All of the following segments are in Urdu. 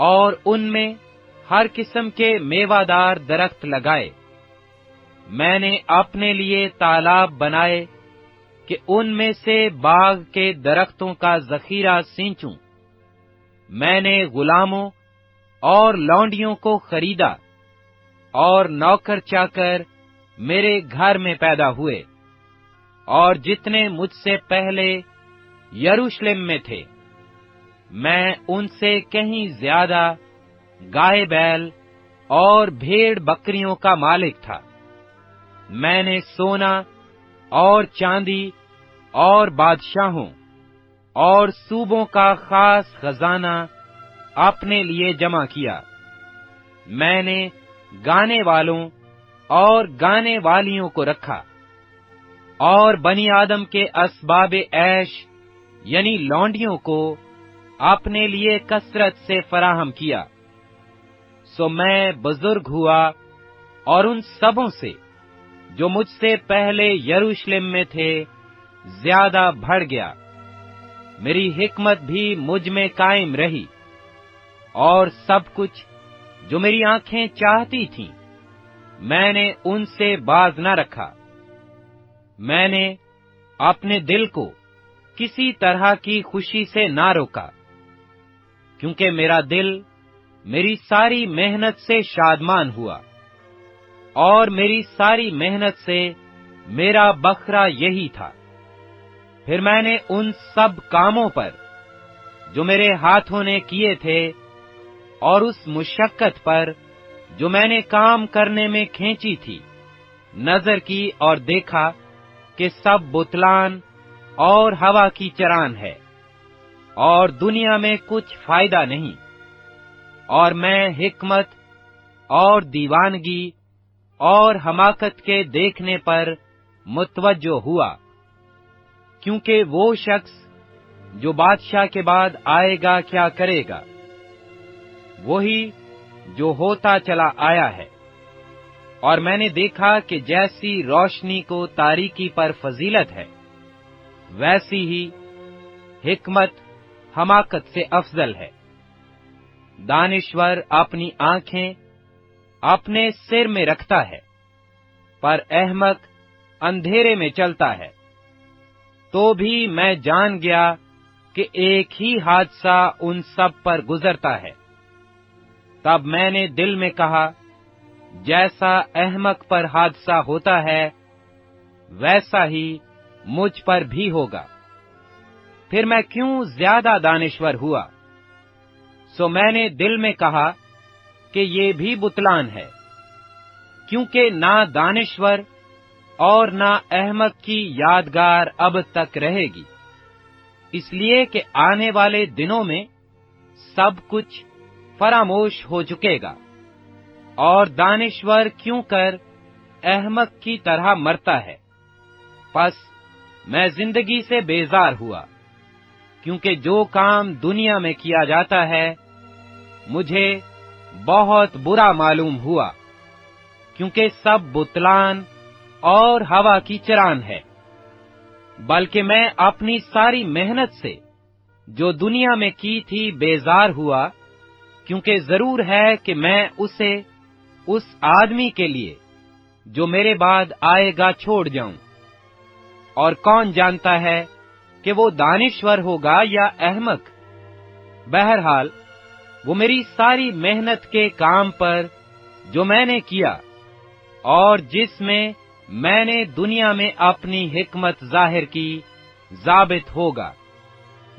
اور ان میں ہر قسم کے میوادار درخت لگائے۔ میں نے اپنے لیے تالاب بنائے کہ ان میں سے باغ کے درختوں کا ذخیرہ سینچوں۔ میں نے غلاموں اور لونڈیوں کو خریدا، اور نوکر چاکر میرے گھر میں پیدا ہوئے، اور جتنے مجھ سے پہلے یروشلم میں تھے، میں ان سے کہیں زیادہ گائے بیل اور بھیڑ بکریوں کا مالک تھا۔ میں نے سونا اور چاندی اور بادشاہوں اور صوبوں کا خاص خزانہ اپنے لیے جمع کیا۔ میں نے گانے والوں اور گانے والیوں کو رکھا، اور بنی آدم کے اسباب عیش یعنی لونڈیوں کو اپنے لیے کثرت سے فراہم کیا۔ سو میں بزرگ ہوا اور ان سبوں سے جو مجھ سے پہلے یروشلم میں تھے زیادہ بڑھ گیا۔ میری حکمت بھی مجھ میں قائم رہی، اور سب کچھ جو میری آنکھیں چاہتی تھیں میں نے ان سے باز نہ رکھا۔ میں نے اپنے دل کو کسی طرح کی خوشی سے نہ روکا، کیونکہ میرا دل میری ساری محنت سے شادمان ہوا، اور میری ساری محنت سے میرا بکھرا یہی تھا۔ پھر میں نے ان سب کاموں پر جو میرے ہاتھوں نے کیے تھے، اور اس مشقت پر جو میں نے کام کرنے میں کھینچی تھی، نظر کی اور دیکھا کہ سب بتلان اور ہوا کی چران ہے، اور دنیا میں کچھ فائدہ نہیں۔ اور میں حکمت اور دیوانگی اور حماقت کے دیکھنے پر متوجہ ہوا، کیونکہ وہ شخص جو بادشاہ کے بعد آئے گا کیا کرے گا، وہی جو ہوتا چلا آیا ہے۔ اور میں نے دیکھا کہ جیسی روشنی کو تاریکی پر فضیلت ہے، ویسی ہی حکمت حماقت سے افضل ہے۔ دانشور اپنی آنکھیں اپنے سر میں رکھتا ہے، پر احمق اندھیرے میں چلتا ہے۔ تو بھی میں جان گیا کہ ایک ہی حادثہ ان سب پر گزرتا ہے۔ تب میں نے دل میں کہا، جیسا احمق پر حادثہ ہوتا ہے ویسا ہی مجھ پر بھی ہوگا۔ پھر میں کیوں زیادہ دانشور ہوا؟ سو میں نے دل میں کہا کہ یہ بھی بتلان ہے، کیونکہ نہ دانشور اور نہ احمق کی یادگار اب تک رہے گی، اس لیے کہ آنے والے دنوں میں سب کچھ فراموش ہو چکے گا۔ اور دانشور کیوں کر احمق کی طرح مرتا ہے؟ پس میں زندگی سے بیزار ہوا، کیونکہ جو کام دنیا میں کیا جاتا ہے مجھے بہت برا معلوم ہوا، کیونکہ سب بتلان اور ہوا کی چران ہے۔ بلکہ میں اپنی ساری محنت سے جو دنیا میں کی تھی بیزار ہوا، کیونکہ ضرور ہے کہ میں اسے اس آدمی کے لیے جو میرے بعد آئے گا چھوڑ جاؤں۔ اور کون جانتا ہے کہ وہ دانشور ہوگا یا احمق؟ بہرحال وہ میری ساری محنت کے کام پر جو میں نے کیا اور جس میں نے دنیا میں اپنی حکمت ظاہر کی ضابط ہوگا،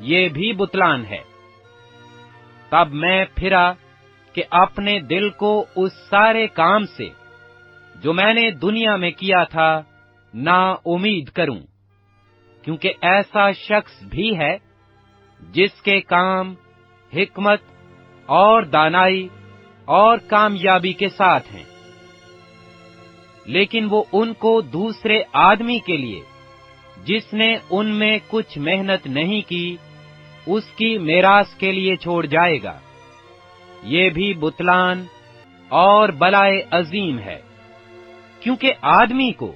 یہ بھی بتلان ہے۔ تب میں پھرا کہ اپنے دل کو اس سارے کام سے جو میں نے دنیا میں کیا تھا نا امید کروں، کیونکہ ایسا شخص بھی ہے جس کے کام حکمت اور دانائی اور کامیابی کے ساتھ ہیں، لیکن وہ ان کو دوسرے آدمی کے لیے جس نے ان میں کچھ محنت نہیں کی اس کی میراث کے لیے چھوڑ جائے گا۔ یہ بھی بتلان اور بلائے عظیم ہے، کیونکہ آدمی کو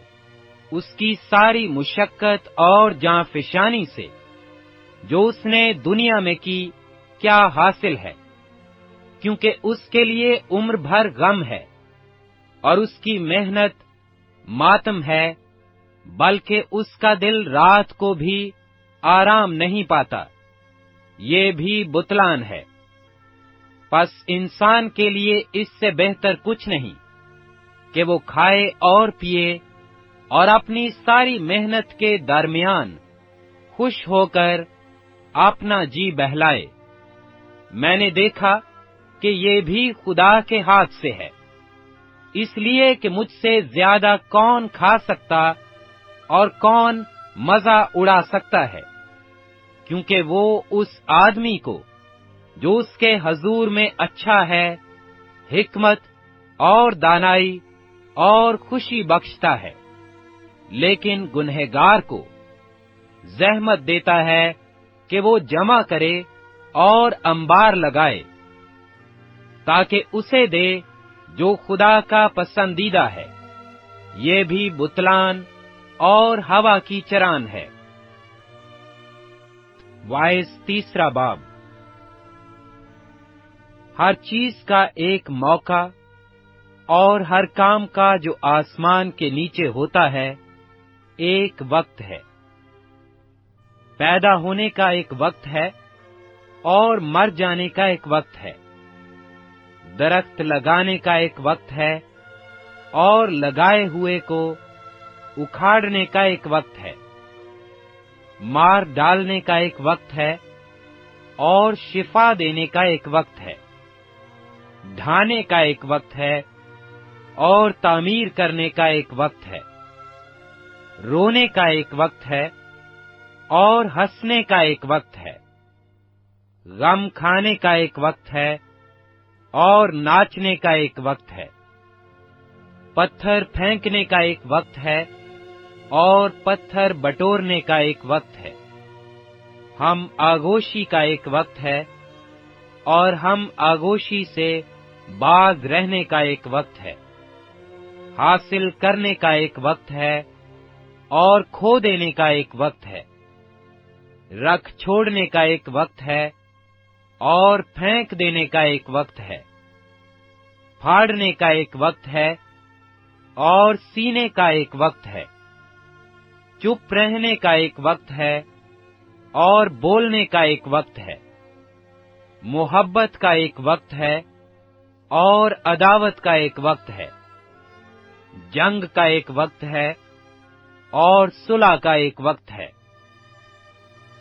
اس کی ساری مشقت اور جانفشانی سے جو اس نے دنیا میں کی کیا حاصل ہے؟ کیونکہ اس کے لیے عمر بھر غم ہے اور اس کی محنت ماتم ہے، بلکہ اس کا دل رات کو بھی آرام نہیں پاتا، یہ بھی بتلان ہے۔ پس انسان کے لیے اس سے بہتر کچھ نہیں کہ وہ کھائے اور پیے اور اپنی ساری محنت کے درمیان خوش ہو کر اپنا جی بہلائے۔ میں نے دیکھا کہ یہ بھی خدا کے ہاتھ سے ہے، اس لیے کہ مجھ سے زیادہ کون کھا سکتا اور کون مزہ اڑا سکتا ہے، کیونکہ وہ اس آدمی کو جو اس کے حضور میں اچھا ہے حکمت اور دانائی اور خوشی بخشتا ہے، لیکن گنہگار کو زحمت دیتا ہے کہ وہ جمع کرے اور انبار لگائے، تاکہ اسے دے جو خدا کا پسندیدہ ہے۔ یہ بھی بتلان اور ہوا کی چران ہے۔ وائس 3 باب۔ ہر چیز کا ایک موقع اور ہر کام کا جو آسمان کے نیچے ہوتا ہے ایک وقت ہے۔ پیدا ہونے کا ایک وقت ہے اور مر جانے کا ایک وقت ہے۔ درخت لگانے کا ایک وقت ہے اور لگائے ہوئے کو اکھاڑنے کا ایک وقت ہے۔ مار ڈالنے کا ایک وقت ہے اور شفا دینے کا ایک وقت ہے۔ ڈھانے کا ایک وقت ہے اور تعمیر کرنے کا ایک وقت ہے۔ رونے کا ایک وقت ہے اور ہنسنے کا ایک وقت ہے۔ غم کھانے کا ایک وقت ہے اور ناچنے کا ایک وقت ہے۔ پتھر پھینکنے کا ایک وقت ہے اور پتھر بٹورنے کا ایک وقت ہے۔ ہم آگوشی کا ایک وقت ہے اور ہم آگوشی سے باز رہنے کا ایک وقت ہے۔ حاصل کرنے کا ایک وقت ہے اور کھو دینے کا ایک وقت ہے۔ رکھ چھوڑنے کا ایک وقت ہے اور پھینک دینے کا ایک وقت ہے۔ پھاڑنے کا ایک وقت ہے اور سینے کا ایک وقت ہے۔ چپ رہنے کا ایک وقت ہے اور بولنے کا ایک وقت ہے۔ محبت کا ایک وقت ہے اور عداوت کا ایک وقت ہے۔ جنگ کا ایک وقت ہے اور صلح کا ایک وقت ہے۔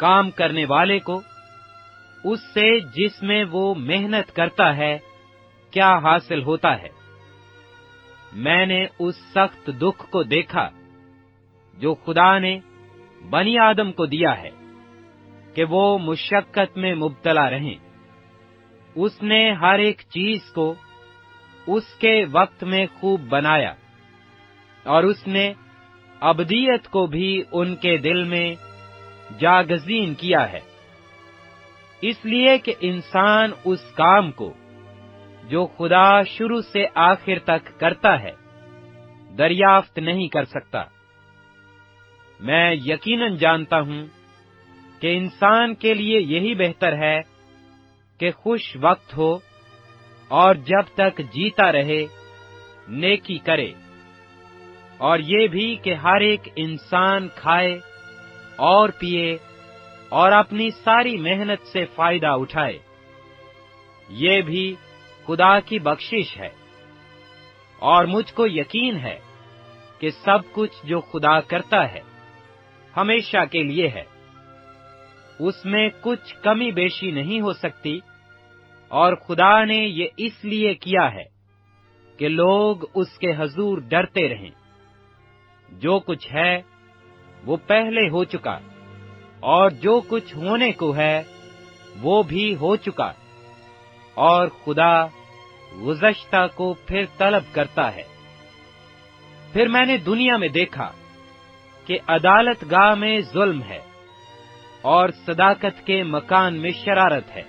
کام کرنے والے کو اس سے جس میں وہ محنت کرتا ہے کیا حاصل ہوتا ہے۔ میں نے اس سخت دکھ کو دیکھا جو خدا نے بنی آدم کو دیا ہے کہ وہ مشقت میں مبتلا رہیں۔ اس نے ہر ایک چیز کو اس کے وقت میں خوب بنایا اور اس نے ابدیت کو بھی ان کے دل میں جاگزین کیا ہے، اس لیے کہ انسان اس کام کو جو خدا شروع سے آخر تک کرتا ہے دریافت نہیں کر سکتا۔ میں یقیناً جانتا ہوں کہ انسان کے لیے یہی بہتر ہے کہ خوش وقت ہو اور جب تک جیتا رہے نیکی کرے، اور یہ بھی کہ ہر ایک انسان کھائے اور پیے اور اپنی ساری محنت سے فائدہ اٹھائے، یہ بھی خدا کی بخشش ہے۔ اور مجھ کو یقین ہے کہ سب کچھ جو خدا کرتا ہے ہمیشہ کے لیے ہے، اس میں کچھ کمی بیشی نہیں ہو سکتی، اور خدا نے یہ اس لیے کیا ہے کہ لوگ اس کے حضور ڈرتے رہیں۔ جو کچھ ہے وہ پہلے ہو چکا، اور جو کچھ ہونے کو ہے وہ بھی ہو چکا، اور خدا گزشتہ کو پھر طلب کرتا ہے۔ پھر میں نے دنیا میں دیکھا کہ عدالت گاہ میں ظلم ہے اور صداقت کے مکان میں شرارت ہے۔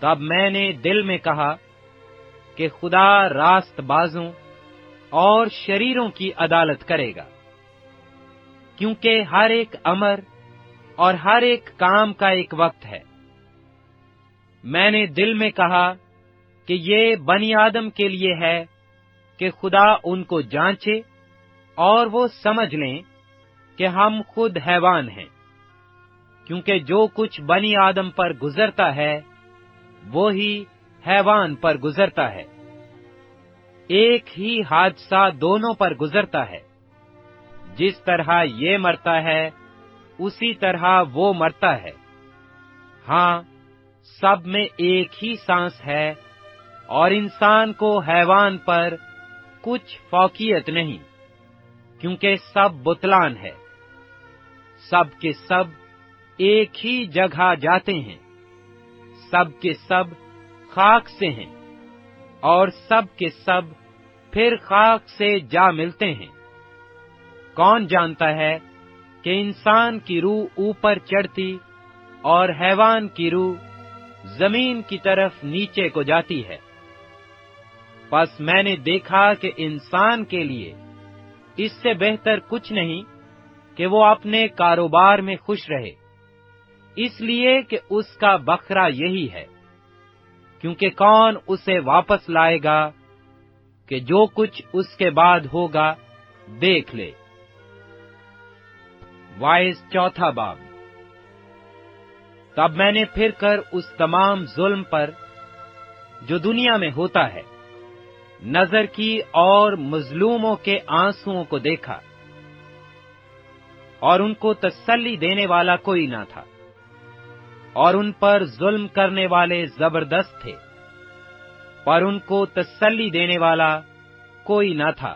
تب میں نے دل میں کہا کہ خدا راست بازوں اور شریروں کی عدالت کرے گا، کیونکہ ہر ایک امر اور ہر ایک کام کا ایک وقت ہے۔ میں نے دل میں کہا کہ یہ بنی آدم کے لیے ہے کہ خدا ان کو جانچے اور وہ سمجھ لیں کہ ہم خود حیوان ہیں، کیونکہ جو کچھ بنی آدم پر گزرتا ہے وہی حیوان پر گزرتا ہے۔ ایک ہی حادثہ دونوں پر گزرتا ہے، جس طرح یہ مرتا ہے اسی طرح وہ مرتا ہے۔ ہاں، سب میں ایک ہی سانس ہے، اور انسان کو حیوان پر کچھ فوقیت نہیں، کیونکہ سب بتلان ہے۔ سب کے سب ایک ہی جگہ جاتے ہیں، سب کے سب خاک سے ہیں، اور سب کے سب پھر خاک سے جا ملتے ہیں۔ کون جانتا ہے کہ انسان کی روح اوپر چڑھتی اور حیوان کی روح زمین کی طرف نیچے کو جاتی ہے؟ پس میں نے دیکھا کہ انسان کے لیے اس سے بہتر کچھ نہیں کہ وہ اپنے کاروبار میں خوش رہے، اس لیے کہ اس کا بکھرا یہی ہے، کیونکہ کون اسے واپس لائے گا کہ جو کچھ اس کے بعد ہوگا دیکھ لے۔ وائس چوتھا باب۔ تب میں نے پھر کر اس تمام ظلم پر جو دنیا میں ہوتا ہے نظر کی، اور مظلوموں کے آنسوؤں کو دیکھا، اور ان کو تسلی دینے والا کوئی نہ تھا، اور ان پر ظلم کرنے والے زبردست تھے، پر ان کو تسلی دینے والا کوئی نہ تھا۔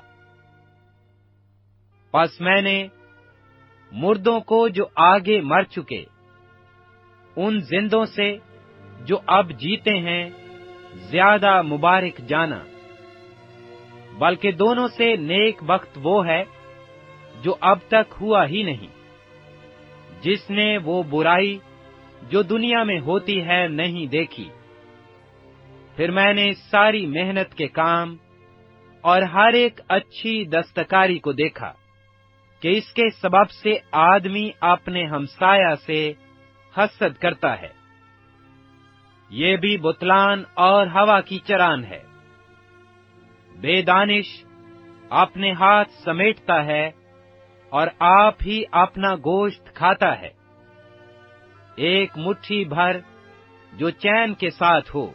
پس میں نے مردوں کو جو آگے مر چکے، ان زندوں سے جو اب جیتے ہیں زیادہ مبارک جانا، بلکہ دونوں سے نیک بخت وہ ہے جو اب تک ہوا ہی نہیں، جس نے وہ برائی جو دنیا میں ہوتی ہے نہیں دیکھی۔ پھر میں نے ساری محنت کے کام اور ہر ایک اچھی دستکاری کو دیکھا کہ اس کے سبب سے آدمی اپنے ہمسایہ سے حسد کرتا ہے۔ یہ بھی بتلان اور ہوا کی چران ہے۔ بے دانش اپنے ہاتھ سمیٹتا ہے اور آپ ہی اپنا گوشت کھاتا ہے۔ ایک مٹھی بھر جو چین کے ساتھ ہو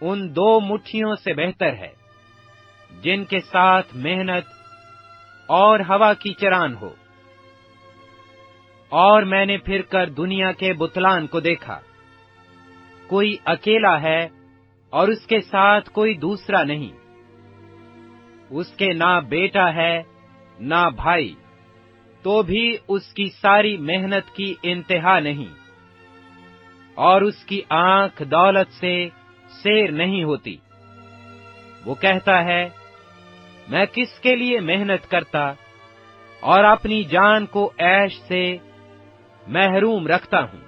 ان 2 مٹھیوں سے بہتر ہے، جن کے ساتھ محنت اور ہوا کی چران ہو۔ اور میں نے پھر کر دنیا کے بتلان کو دیکھا، کوئی اکیلا ہے اور اس کے ساتھ کوئی دوسرا نہیں، اس کے نہ بیٹا ہے نہ بھائی، تو بھی اس کی ساری محنت کی انتہا نہیں، اور اس کی آنکھ دولت سے سیر نہیں ہوتی۔ وہ کہتا ہے، میں کس کے لیے محنت کرتا اور اپنی جان کو عیش سے محروم رکھتا ہوں۔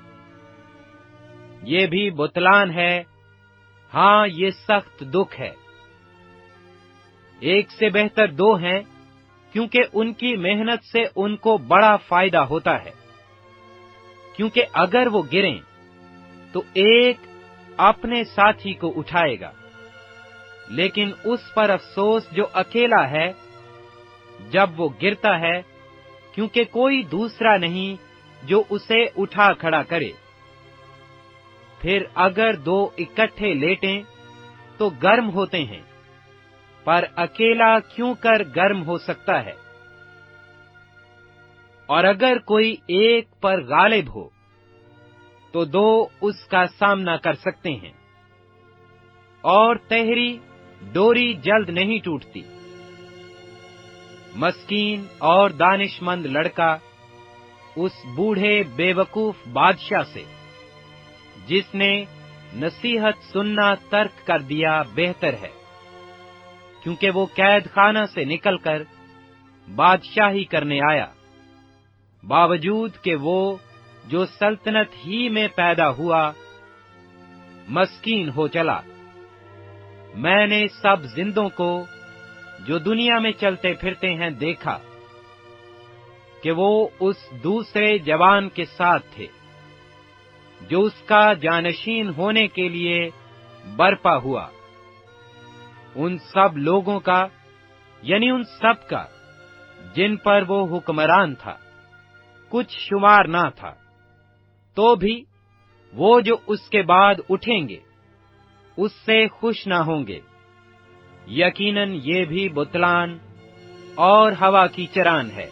یہ بھی بتلان ہے، ہاں یہ سخت دکھ ہے۔ ایک سے بہتر 2 ہیں، کیونکہ ان کی محنت سے ان کو بڑا فائدہ ہوتا ہے۔ کیونکہ اگر وہ گریں تو ایک اپنے ساتھی کو اٹھائے گا، لیکن اس پر افسوس جو اکیلا ہے جب وہ گرتا ہے، کیونکہ کوئی دوسرا نہیں جو اسے اٹھا کھڑا کرے۔ پھر اگر 2 اکٹھے لیٹیں تو گرم ہوتے ہیں، پر اکیلا کیوں کر گرم ہو سکتا ہے؟ اور اگر کوئی ایک پر غالب ہو تو 2 اس کا سامنا کر سکتے ہیں۔ اور تہری ڈوری جلد نہیں ٹوٹتی۔ مسکین اور دانش مند لڑکا اس بوڑھے بے وقوف بادشاہ سے، جس نے نصیحت سننا ترک کر دیا، بہتر ہے، کیونکہ وہ قید خانہ سے نکل کر بادشاہی کرنے آیا، باوجود کہ وہ جو سلطنت ہی میں پیدا ہوا مسکین ہو چلا۔ میں نے سب زندوں کو جو دنیا میں چلتے پھرتے ہیں دیکھا کہ وہ اس دوسرے جوان کے ساتھ تھے جو اس کا جانشین ہونے کے لیے برپا ہوا۔ ان سب لوگوں کا، یعنی ان سب کا جن پر وہ حکمران تھا، کچھ شمار نہ تھا، تو بھی وہ جو اس کے بعد اٹھیں گے اس سے خوش نہ ہوں گے۔ یقیناً یہ بھی بتلان اور ہوا کی چران ہے۔